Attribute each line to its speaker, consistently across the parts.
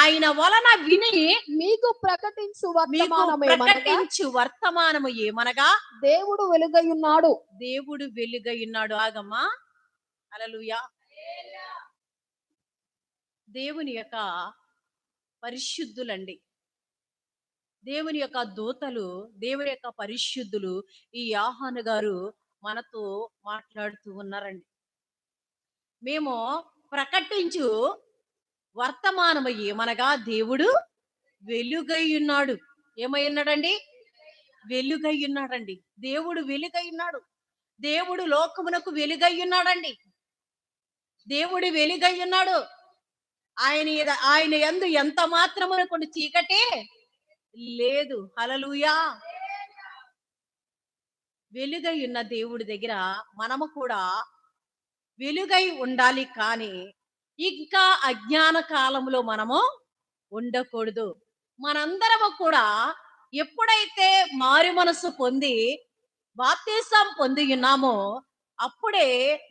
Speaker 1: ఆయన వలన విని
Speaker 2: మీకు ప్రకటించు
Speaker 1: వర్తమానము ఏమనగా
Speaker 2: దేవుడు వెలుగై ఉన్నాడు.
Speaker 1: దేవుడు వెలుగై ఉన్నాడు. ఆగమ్మా, హల్లెలూయా. దేవుని యొక్క పరిశుద్ధులండి, దేవుని యొక్క దూతలు, దేవుని యొక్క పరిశుద్ధులు ఈ యోహాను గారు మనతో మాట్లాడుతూ ఉన్నారండి. మేము ప్రకటించు వర్తమానము ఏమనగా దేవుడు వెలుగై ఉన్నాడు. ఏమై ఉన్నాడండి? వెలుగై ఉన్నాడండి. దేవుడు వెలుగై ఉన్నాడు. దేవుడు లోకమునకు వెలుగై ఉన్నాడండి. దేవుడు వెలుగై ఉన్నాడు. ఆయన యందు ఎంత మాత్రమునకు చీకటి లేదు. హల్లెలూయా. వెలుగై ఉన్న దేవుడి దగ్గర మనము కూడా వెలుగై ఉండాలి, కానీ ఇంకా అజ్ఞాన కాలంలో మనము ఉండకూడదు. మనందరము కూడా ఎప్పుడైతే మారు మనసు పొంది బాప్తిసం పొంది ఉన్నామో అప్పుడే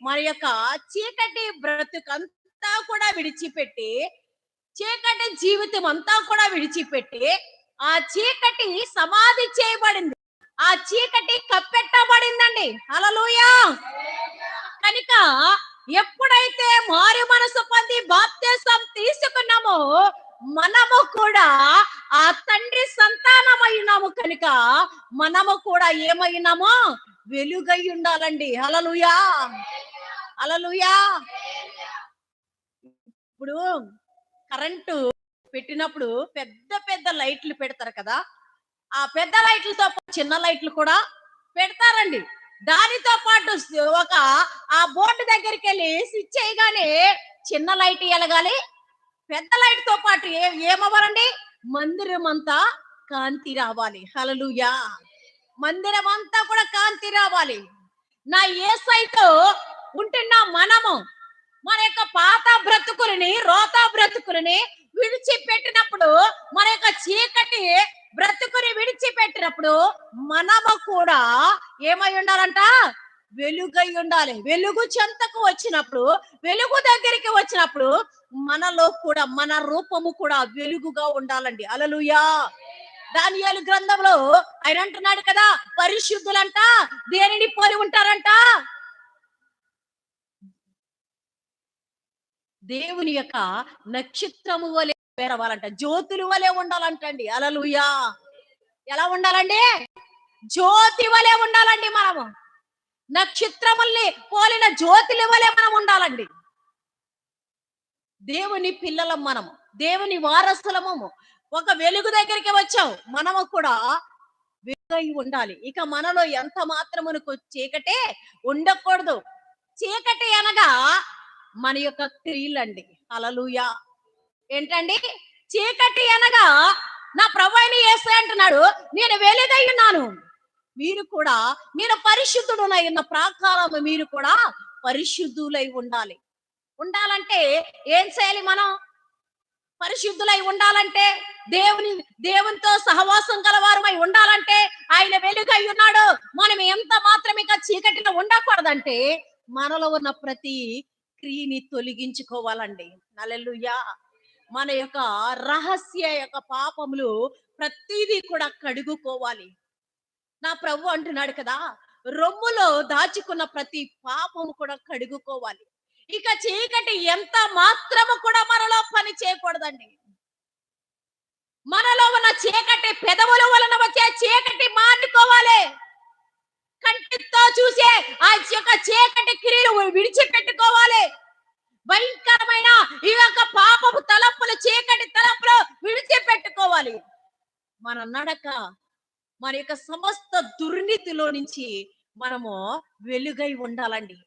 Speaker 1: మన యొక్క చీకటి బ్రతుకంతా కూడా విడిచిపెట్టి, చీకటి జీవితం అంతా కూడా విడిచిపెట్టి, ఆ చీకటి సమాధి చేయబడింది, ఆ చీకటి కప్పెట్టబడిందండి. హల్లెలూయా. కనుక ఎప్పుడైతే మారు మనసు పొంది బాప్తిసం తీసుకున్నామో మనము కూడా ఆ తండ్రి సంతానమై ఉన్నాము. కనుక మనము కూడా ఏమైనామో వెలుగై ఉండాలండి. హల్లెలూయా, హల్లెలూయా. ఇప్పుడు కరెంటు పెట్టినప్పుడు పెద్ద పెద్ద లైట్లు పెడతారు కదా, ఆ పెద్ద లైట్లతో చిన్న లైట్లు కూడా పెడతారండి. దానితో పాటు ఒక ఆ బోర్డు దగ్గరికి వెళ్ళి స్విచ్ చేయగానే చిన్న లైట్ ఎలగాలి, పెద్ద లైట్ తో పాటు ఏమవ్వాలండి? మందిరం అంతా కాంతి రావాలి. హల్లెలూయా. మందిరం అంతా కూడా కాంతి రావాలి. నా యేసయ్యతో ఉంటున్న మనము మన యొక్క పాత బ్రతుకులని, రోత బ్రతుకులని విడిచిపెట్టినప్పుడు, మన యొక్క చీకటి బ్రతుకుని విడిచిపెట్టినప్పుడు మనము కూడా ఏమై ఉండాలంట? వెలుగై ఉండాలి. వెలుగు చెంతకు వచ్చినప్పుడు, వెలుగు దగ్గరికి వచ్చినప్పుడు మనలో కూడా మన రూపము కూడా వెలుగుగా ఉండాలండి. హల్లెలూయా. దానియేలు గ్రంథంలో ఆయన అంటున్నాడు కదా, పరిశుద్ధులంట దేనిని పోలి ఉంటారంట? దేవుని యొక్క నక్షత్రము వలె పేరవాలంట, జ్యోతులు వలె ఉండాలంటండి. హల్లెలూయా. ఎలా ఉండాలండి? జ్యోతి వలె ఉండాలండి. మనము నక్షత్రముల్ని పోలిన జ్యోతుల వలె మనం ఉండాలండి. దేవుని పిల్లలం మనము, దేవుని వారసులము. ఒక వెలుగు దగ్గరికి వచ్చాం, మనము కూడా వెలుగై ఉండాలి. ఇక మనలో ఎంత మాత్రమునకు చీకటే ఉండకూడదు. చీకటి అనగా మన యొక్క క్రియలండి. హల్లెలూయా. ఏంటండి చీకటి అనగా? నా ప్రభువైన యేసయ్య అంటున్నాడు, నేను వెలుగై ఉన్నాను, మీరు కూడా, నేను పరిశుద్ధుడునై ఉన్న ప్రాకారము మీరు కూడా పరిశుద్ధులై ఉండాలి. ఉండాలంటే ఏం చేయాలి? మనం పరిశుద్ధులై ఉండాలంటే, దేవునితో సహవాసం గలవారమై ఉండాలంటే, ఆయన వెలుగై ఉన్నాడు, మనం ఎంత మాత్రం ఇక చీకటిలో ఉండకూడదంటే మనలో ఉన్న ప్రతి క్రియని తొలగించుకోవాలండి. హల్లెలూయా. మన యొక్క రహస్య యొక్క పాపములు ప్రతిదీ కూడా కడుగుకోవాలి. నా ప్రభు అంటున్నాడు కదా, రొమ్ములో దాచుకున్న ప్రతి పాపము కూడా కడుగుకోవాలి. ఇక చీకటి ఎంత మాత్రము కూడా మనలో పని చేయకూడదండి. మనలో ఉన్న చీకటి పెదవుల వలన వచ్చే చీకటి మానుకోవాలి. కంటితో చూసే ఆ యొక్క చీకటి క్రియలు విడిచిపెట్టుకోవాలి. భయంకరమైన ఈ యొక్క పాపపు తలంపులు, చీకటి తలంపులు విడిచిపెట్టుకోవాలి. మన నడక, మన యొక్క సమస్త దుర్నీతిలో నుంచి మనము వెలుగై ఉండాలండి.